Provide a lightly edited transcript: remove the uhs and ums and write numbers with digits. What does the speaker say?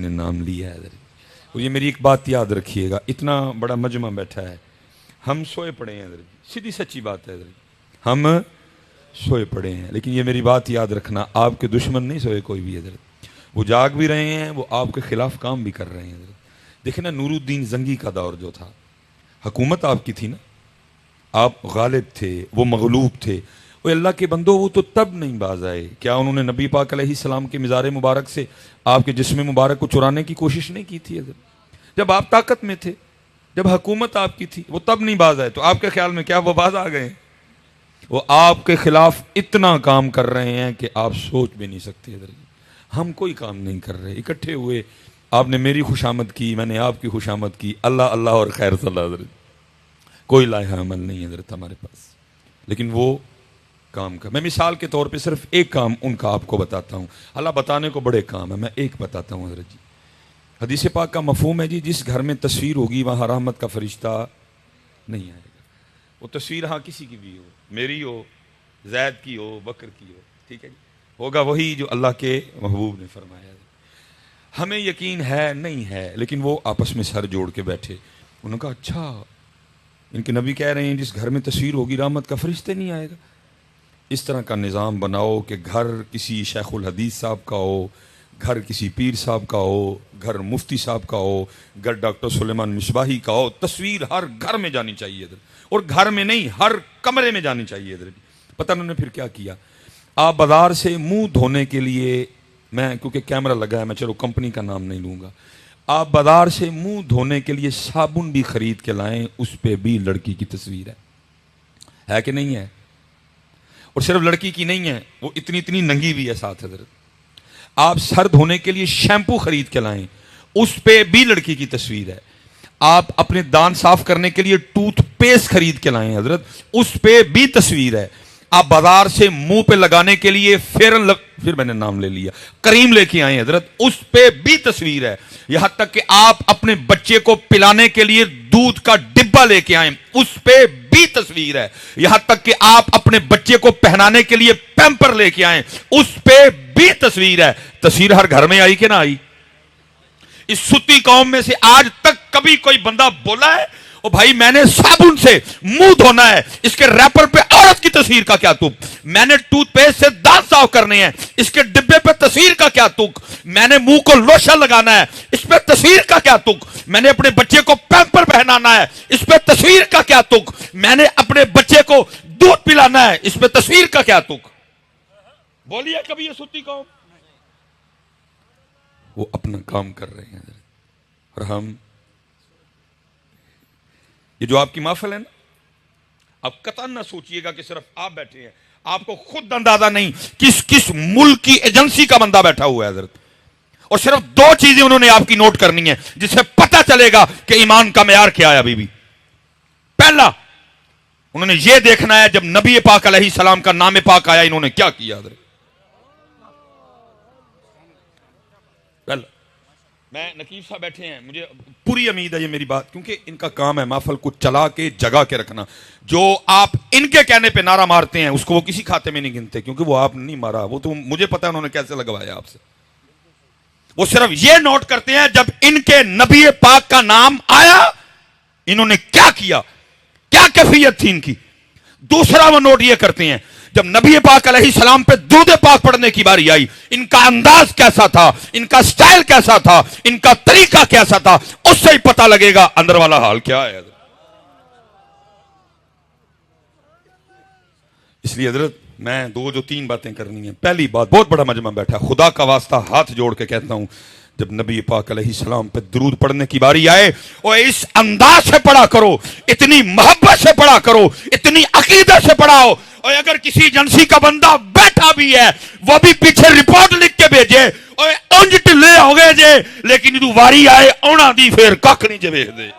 نے نام لیا ہے. اور یہ میری ایک بات یاد رکھیے گا, اتنا بڑا مجمع بیٹھا ہے, ہم سوئے پڑے ہیں حضرت, سیدھی سچی بات ہے حضرت, ہم سوئے پڑے ہیں, لیکن یہ میری بات یاد رکھنا, آپ کے دشمن نہیں سوئے کوئی بھی حضرت, وہ جاگ بھی رہے ہیں, وہ آپ کے خلاف کام بھی کر رہے ہیں حضرت. دیکھیں نا, نور الدین زنگی کا دور جو تھا, حکومت آپ کی تھی نا, آپ غالب تھے, وہ مغلوب تھے, وہ اللہ کے بندو وہ تو تب نہیں باز آئے, کیا انہوں نے نبی پاک علیہ السلام کے مزار مبارک سے آپ کے جسم مبارک کو چرانے کی کوشش نہیں کی تھی حضرت؟ جب آپ طاقت میں تھے, جب حکومت آپ کی تھی, وہ تب نہیں باز آئے, تو آپ کے خیال میں کیا وہ باز آ گئے؟ وہ آپ کے خلاف اتنا کام کر رہے ہیں کہ آپ سوچ بھی نہیں سکتے حضرت. ہم کوئی کام نہیں کر رہے, اکٹھے ہوئے, آپ نے میری خوشامد کی, میں نے آپ کی خوشامد کی, اللہ اللہ اور خیر صلی اللہ حضرت, کوئی لائحہ عمل نہیں حضرت ہمارے پاس, لیکن وہ کام کا. میں مثال کے طور پہ صرف ایک کام ان کا آپ کو بتاتا ہوں, اللہ بتانے کو بڑے کام ہے, میں ایک بتاتا ہوں حضرت جی. حدیث پاک کا مفہوم ہے جی, جس گھر میں تصویر ہوگی وہاں رحمت کا فرشتہ نہیں آئے گا. وہ تصویر ہاں کسی کی بھی ہو, میری ہو, زید کی ہو, بکر کی ہو, ٹھیک ہے جی, ہوگا وہی جو اللہ کے محبوب نے فرمایا. ہمیں یقین ہے نہیں ہے, لیکن وہ آپس میں سر جوڑ کے بیٹھے, انہوں نے کہا اچھا ان کے نبی کہہ رہے ہیں جس گھر میں تصویر ہوگی رحمت کا فرشتہ نہیں آئے گا. اس طرح کا نظام بناؤ کہ گھر کسی شیخ الحدیث صاحب کا ہو, گھر کسی پیر صاحب کا ہو, گھر مفتی صاحب کا ہو, گھر ڈاکٹر سلیمان مصباحی کا ہو, تصویر ہر گھر میں جانی چاہیے ادھر, اور گھر میں نہیں ہر کمرے میں جانی چاہیے ادھر. پتہ انہوں نے پھر کیا کیا, آپ بازار سے منہ دھونے کے لیے, میں کیونکہ کیمرہ لگا ہے میں چلو کمپنی کا نام نہیں لوں گا, آپ بازار سے منہ دھونے کے لیے صابن بھی خرید کے لائیں, اس پہ بھی لڑکی کی تصویر ہے کہ نہیں ہے؟ اور صرف لڑکی کی نہیں ہے, وہ اتنی اتنی ننگی بھی ہے ساتھ حضرت. آپ سر دھونے کے لیے شیمپو خرید کے لائیں, اس پہ بھی لڑکی کی تصویر ہے. آپ اپنے دانت صاف کرنے کے لیے ٹوتھ پیسٹ خرید کے لائیں حضرت, اس پہ بھی تصویر ہے. آپ بازار سے منہ پہ لگانے کے لیے پھر میں نے نام لے لیا, کریم لے کے آئے حضرت, اس پہ بھی تصویر ہے. یہاں تک کہ آپ اپنے بچے کو پلانے کے لیے دودھ کا ڈبہ لے کے آئیں, اس پہ بھی تصویر ہے. یہاں تک کہ آپ اپنے بچے کو پہنانے کے لیے پیمپر لے کے آئیں, اس پہ بھی تصویر ہے. تصویر ہر گھر میں آئی کہ نہ آئی؟ اس ستی قوم میں سے آج تک کبھی کوئی بندہ بولا ہے او بھائی میں نے صابن سے منہ دھونا ہے, اس کے ریپر پہ عورت کی تصویر کا کیا تک, میں نے ٹوتھ پیسٹ سے دانت صاف کرنے ہیں, اس کے ڈبے پہ تصویر کا کیا تک, میں نے منہ کو لوشن لگانا ہے, اس پہ تصویر کا کیا تک, میں نے اپنے بچے کو پیمپر پہنانا ہے, اس پہ تصویر کا کیا تک, میں نے اپنے بچے کو دودھ پلانا ہے, اس پہ تصویر کا کیا تک. بولیے کبھی یہ ستی قوم؟ وہ اپنا کام کر رہے ہیں اور ہم, یہ جو آپ کی محفل ہے نا, آپ قطعاً نہ سوچئے گا کہ صرف آپ بیٹھے ہیں, آپ کو خود اندازہ نہیں کس ملک کی ایجنسی کا بندہ بیٹھا ہوا ہے حضرت, اور صرف دو چیزیں انہوں نے آپ کی نوٹ کرنی ہے جس سے پتہ چلے گا کہ ایمان کا معیار کیا ہے. ابھی بھی پہلا انہوں نے یہ دیکھنا ہے جب نبی پاک علیہ السلام کا نام پاک آیا انہوں نے کیا کیا حضرت. میں نقیب صاحب بیٹھے ہیں, مجھے پوری امید ہے یہ میری بات, کیونکہ ان کا کام ہے محفل کو چلا کے جگا کے رکھنا. جو آپ ان کے کہنے پہ نعرہ مارتے ہیں اس کو وہ کسی کھاتے میں نہیں گنتے, کیونکہ وہ آپ نہیں مارا, وہ تو مجھے پتا ہے انہوں نے کیسے لگوایا آپ سے. وہ صرف یہ نوٹ کرتے ہیں جب ان کے نبی پاک کا نام آیا انہوں نے کیا کیا, کیا کیفیت تھی ان کی. دوسرا وہ نوٹ یہ کرتے ہیں جب نبی پاک علیہ السلام پہ درود پاک پڑھنے کی باری آئی ان کا انداز کیسا تھا, ان کا سٹائل کیسا تھا, ان کا طریقہ کیسا تھا, اس سے ہی پتہ لگے گا اندر والا حال کیا ہے. اس لیے حضرت میں دو تین باتیں کرنی ہیں. پہلی بات, بہت بڑا مجمع بیٹھا, خدا کا واسطہ ہاتھ جوڑ کے کہتا ہوں جب نبی پاک علیہ السلام پہ درود پڑھنے کی باری آئے اور اس انداز سے پڑھا کرو, اتنی محبت سے پڑھا کرو, اتنی عقیدت سے پڑھاؤ, اور اگر کسی ایجنسی کا بندہ بیٹھا بھی ہے وہ بھی پیچھے رپورٹ لکھ کے بھیجے اور اونج ٹلے ہو گئے جے, لیکن جدو واری آئے اونا دی پھر کک نہیں جے بھیج دے.